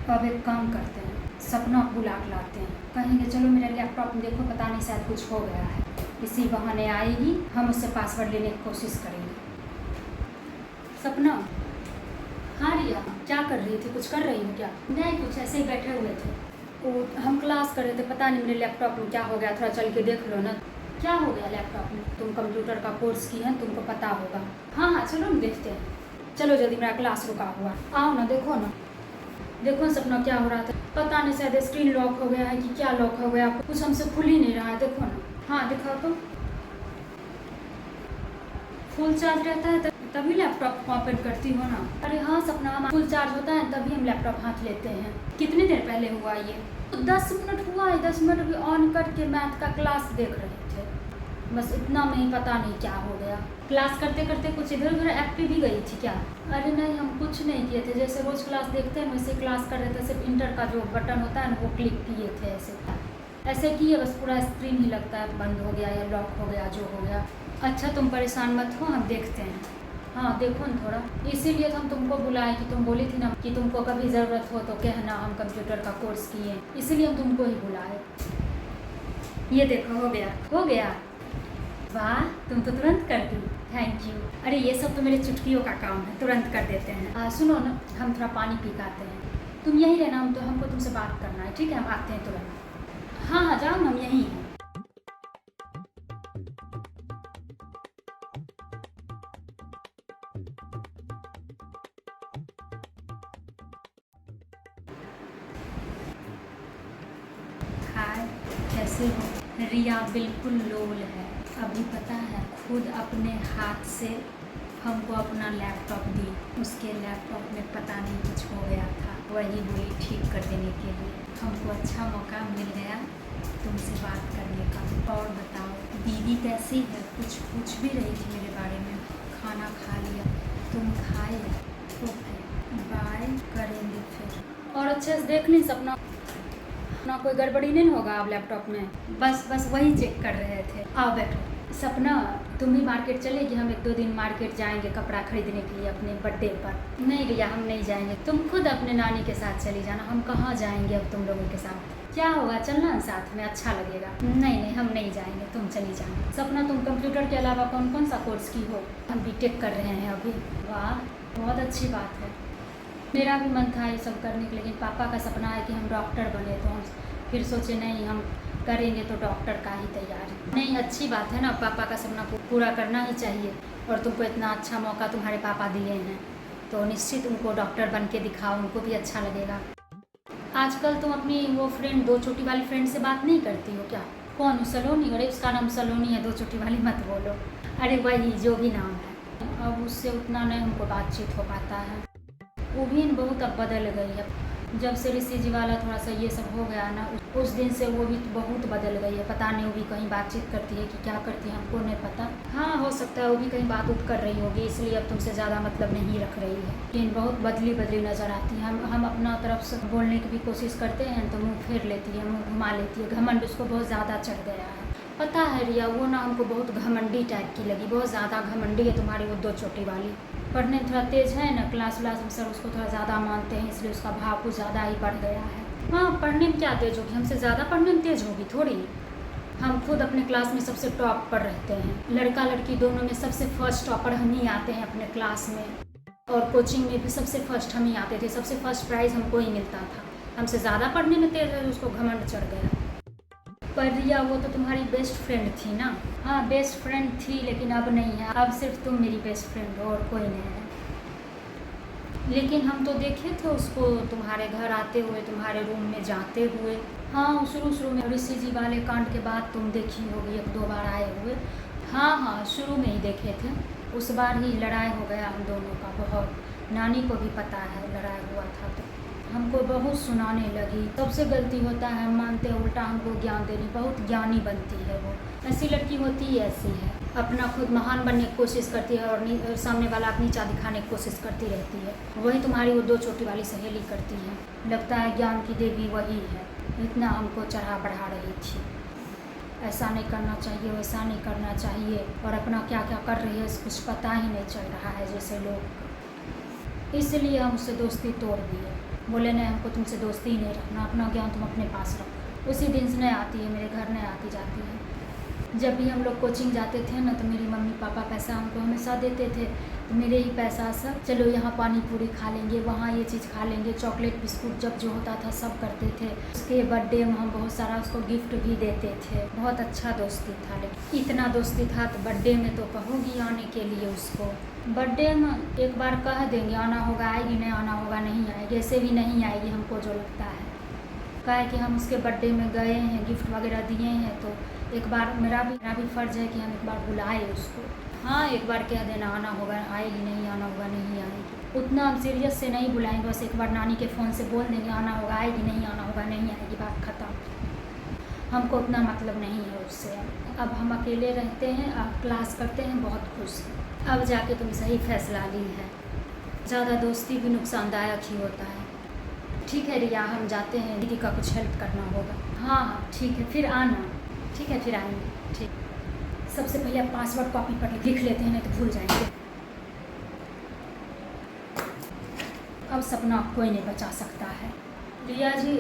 अब एक काम करते हैं, सपना को बुला के लाते हैं, कहेंगे चलो मेरा लैपटॉप में देखो, पता नहीं शायद कुछ हो गया है। इसी बहाने आएगी, हम उससे पासवर्ड लेने की कोशिश करेंगे। सपना। हाँ रिया, क्या कर रही थी? कुछ कर रही हो क्या? नहीं, कुछ ऐसे ही बैठे हुए थे। वो हम क्लास कर रहे थे, पता नहीं मेरे लैपटॉप में क्या हो गया, थोड़ा चल के देख लो ना। क्या हो गया लैपटॉप में? तुम कंप्यूटर का कोर्स की है, तुमको पता होगा। हाँ हाँ, चलो ना देखते हैं। चलो जल्दी, मेरा क्लास रुका हुआ। आओ ना, देखो ना। देखो सपना, क्या हो रहा था पता नहीं, शायद स्क्रीन लॉक हो गया है कि क्या लॉक हो गया, कुछ हमसे खुल ही नहीं रहा है। देखो ना। हाँ दिखाओ तो। फुल चार्ज रहता है तभी लैपटॉप ओपन करती हो ना? अरे हाँ सपना, हम फुल चार्ज होता है तभी हम लैपटॉप हाथ लेते हैं। कितनी देर पहले हुआ ये? 10 मिनट हुआ है। 10 मिनट अभी ऑन करके मैथ का क्लास देख रहे थे, बस इतना में ही पता नहीं क्या हो गया। क्लास करते करते कुछ इधर उधर ऐप पे भी गई थी क्या? अरे नहीं, हम कुछ नहीं किए थे, जैसे रोज क्लास देखते हैं वैसे क्लास कर रहे थे। सिर्फ इंटर का जो बटन होता है ना, वो क्लिक किए थे। ऐसे किए, बस पूरा स्क्रीन ही लगता है बंद हो गया या लॉक हो गया, जो हो गया। अच्छा तुम परेशान मत हो, हम देखते हैं। हाँ देखो ना थोड़ा, इसीलिए तो हम तुमको बुलाए कि तुम बोली थी ना कि तुमको कभी ज़रूरत हो तो कहना, हम कंप्यूटर का कोर्स किए, इसीलिए हम तुमको ही बुलाए। ये देखो, हो गया हो गया। वाह, तुम तो तुरंत कर दी, थैंक यू। अरे ये सब तो मेरे चुटकियों का काम है, तुरंत कर देते हैं। सुनो ना, हम थोड़ा पानी पी के आते हैं, तुम यहीं रहना, हमको तुमसे बात करना है, ठीक है? हम आते हैं तुरंत। हाँ हाँ जाओ ना, हम यहीं हैं। हाय, कैसे हो? रिया बिल्कुल लोल है। अभी पता है, खुद अपने हाथ से हमको अपना लैपटॉप दी। उसके लैपटॉप में पता नहीं कुछ हो गया था, वही बोली ठीक कर देने के लिए। हमको अच्छा मौका मिल गया तुमसे बात करने का। और बताओ, दीदी कैसी है? कुछ पूछ भी रही थी मेरे बारे में। खाना खा लिया? तुम खाए? ओके, बाय, करेंगे फिर। और अच्छे से देख ली सपना ना, कोई गड़बड़ी नहीं होगा अब लैपटॉप में? बस वही चेक कर रहे थे। आओ बैठो। सपना, तुम भी मार्केट चलेगी? हम 1-2 दिन मार्केट जाएंगे कपड़ा खरीदने के लिए अपने बर्थडे पर। नहीं भैया, हम नहीं जाएंगे, तुम खुद अपने नानी के साथ चली जाना, हम कहाँ जाएंगे अब तुम लोगों के साथ। क्या होगा, चलना ना साथ में, अच्छा लगेगा। नहीं, हम नहीं जाएंगे, तुम चली जाना। सपना, तुम कंप्यूटर के अलावा कौन कौन सा कोर्स की हो? हम बीटेक कर रहे हैं अभी। वाह, बहुत अच्छी बात है। मेरा भी मन था ये सब करने के, लेकिन पापा का सपना है कि हम डॉक्टर बने, तो हम फिर सोचे नहीं, हम करेंगे तो डॉक्टर का ही तैयारी। नहीं, अच्छी बात है ना, पापा का सपना पूरा करना ही चाहिए। और तुमको इतना अच्छा मौका तुम्हारे पापा दिए हैं, तो निश्चित उनको डॉक्टर बन के दिखाओ, उनको भी अच्छा लगेगा। आजकल तुम अपनी वो फ्रेंड, 2 चोटी वाली फ्रेंड से बात नहीं करती हो क्या? कौन? सलोनी? अरे उसका नाम सलोनी है, 2 चोटी वाली मत बोलो। अरे वही, जो भी नाम है। अब उससे उतना नहीं हमको बातचीत हो पाता है। वो भी बहुत अब बदल गई है। जब से ऋषि जी वाला थोड़ा सा ये सब हो गया ना, उस दिन से वो भी बहुत बदल गई है। पता नहीं वो भी कहीं बातचीत करती है कि क्या करती है, हमको नहीं पता। हाँ हो सकता है वो भी कहीं बात उत कर रही होगी, इसलिए अब तुमसे ज़्यादा मतलब नहीं रख रही है। लेकिन बहुत बदली नज़र आती है। हम अपना तरफ से बोलने की भी कोशिश करते हैं तो मुँह फेर लेती है, मुँह घुमा लेती है। घमंड उसको बहुत ज़्यादा चढ़ गया है। पता है रिया, वो ना हमको बहुत घमंडी टाइप की लगी, बहुत ज़्यादा घमंडी है तुम्हारी वो 2 चोटी वाली। पढ़ने में थोड़ा तेज़ है ना, क्लास में सर उसको थोड़ा ज़्यादा मानते हैं, इसलिए उसका भाव कुछ ज़्यादा ही बढ़ गया है। हाँ, पढ़ने में क्या तेज़ होगी, हमसे ज़्यादा पढ़ने में तेज़ होगी थोड़ी। हम खुद अपने क्लास में सबसे टॉप पर रहते हैं, लड़का लड़की दोनों में सबसे फर्स्ट टॉपर हम ही आते हैं अपने क्लास में। और कोचिंग में भी सबसे फर्स्ट हम ही आते थे, सबसे फर्स्ट प्राइज़ हमको ही मिलता था। हमसे ज़्यादा पढ़ने में तेज़ है, उसको घमंड चढ़ गया। पर रिया, वो तो तुम्हारी बेस्ट फ्रेंड थी ना? हाँ बेस्ट फ्रेंड थी, लेकिन अब नहीं है। अब सिर्फ तुम मेरी बेस्ट फ्रेंड हो और कोई नहीं है। लेकिन हम तो देखे थे उसको तुम्हारे घर आते हुए, तुम्हारे रूम में जाते हुए। हाँ, शुरू में ऋषि जी वाले कांड के बाद तुम देखी होगी, 1-2 बार आए हुए। हाँ, शुरू में ही देखे थे। उस बार ही लड़ाई हो गया हम दोनों का बहुत। नानी को भी पता है लड़ाई हुआ था, तो हमको बहुत सुनाने लगी। सबसे गलती होता है, हम मानते हैं, उल्टा हमको ज्ञान देनी। बहुत ज्ञानी बनती है वो, ऐसी लड़की होती ही ऐसी है। अपना खुद महान बनने की कोशिश करती है और सामने वाला को नीचा दिखाने की कोशिश करती रहती है। वही तुम्हारी वो 2 चोटी वाली सहेली करती है। लगता है ज्ञान की देवी वही है, इतना हमको चढ़ा बढ़ा रही थी। ऐसा नहीं करना चाहिए, वैसा नहीं करना चाहिए, और अपना क्या क्या कर रही है कुछ पता ही नहीं चल रहा है जैसे लोग। इसलिए हम उससे दोस्ती तोड़ दिए। बोले नहीं, हमको तुमसे दोस्ती ही नहीं रखना, अपना ज्ञान तुम अपने पास रखो। उसी दिन से नहीं आती है मेरे घर, नहीं आती जाती है। जब भी हम लोग कोचिंग जाते थे ना, तो मेरी मम्मी पापा पैसा हमको हमेशा देते थे, तो मेरे ही पैसा सब चलो यहाँ पानी पूरी खा लेंगे, वहाँ ये चीज़ खा लेंगे, चॉकलेट बिस्कुट जब जो होता था सब करते थे। उसके बर्थडे में हम बहुत सारा उसको गिफ्ट भी देते थे। बहुत अच्छा दोस्ती था, लेकिन इतना दोस्ती था तो बर्थडे में तो कहोगी आने के लिए उसको। बर्थडे में एक बार कह देंगे आना होगा, आएगी, नहीं आना होगा नहीं आएगी, ऐसे भी नहीं आएगी हमको जो लगता है। कहे कि हम उसके बर्थडे में गए हैं, गिफ्ट वगैरह दिए हैं, तो एक बार मेरा भी फ़र्ज़ है कि हम एक बार बुलाए उसको। हाँ, एक बार कह देना आना होगा, आएगी, नहीं आना होगा नहीं आएगी। उतना हम सीरियस से नहीं बुलाएंगे, बस एक बार नानी के फ़ोन से बोल देंगे आना होगा, आएगी, नहीं आना होगा नहीं आएगी, बात ख़त्म। हमको उतना मतलब नहीं है उससे। अब हम अकेले रहते हैं, अब क्लास करते हैं, बहुत खुश हैं। अब जाके तुम सही फैसला ली है। ज़्यादा दोस्ती भी नुकसानदायक ही होता है। ठीक है रिया, हम जाते हैं, दीदी का कुछ हेल्प करना होगा। हाँ हाँ ठीक है, फिर आना। ठीक है, फिर आएंगे। ठीक, सबसे पहले आप पासवर्ड कॉपी पर लिख लेते हैं, नहीं तो भूल जाएंगे। अब सपना कोई नहीं बचा सकता है। रिया जी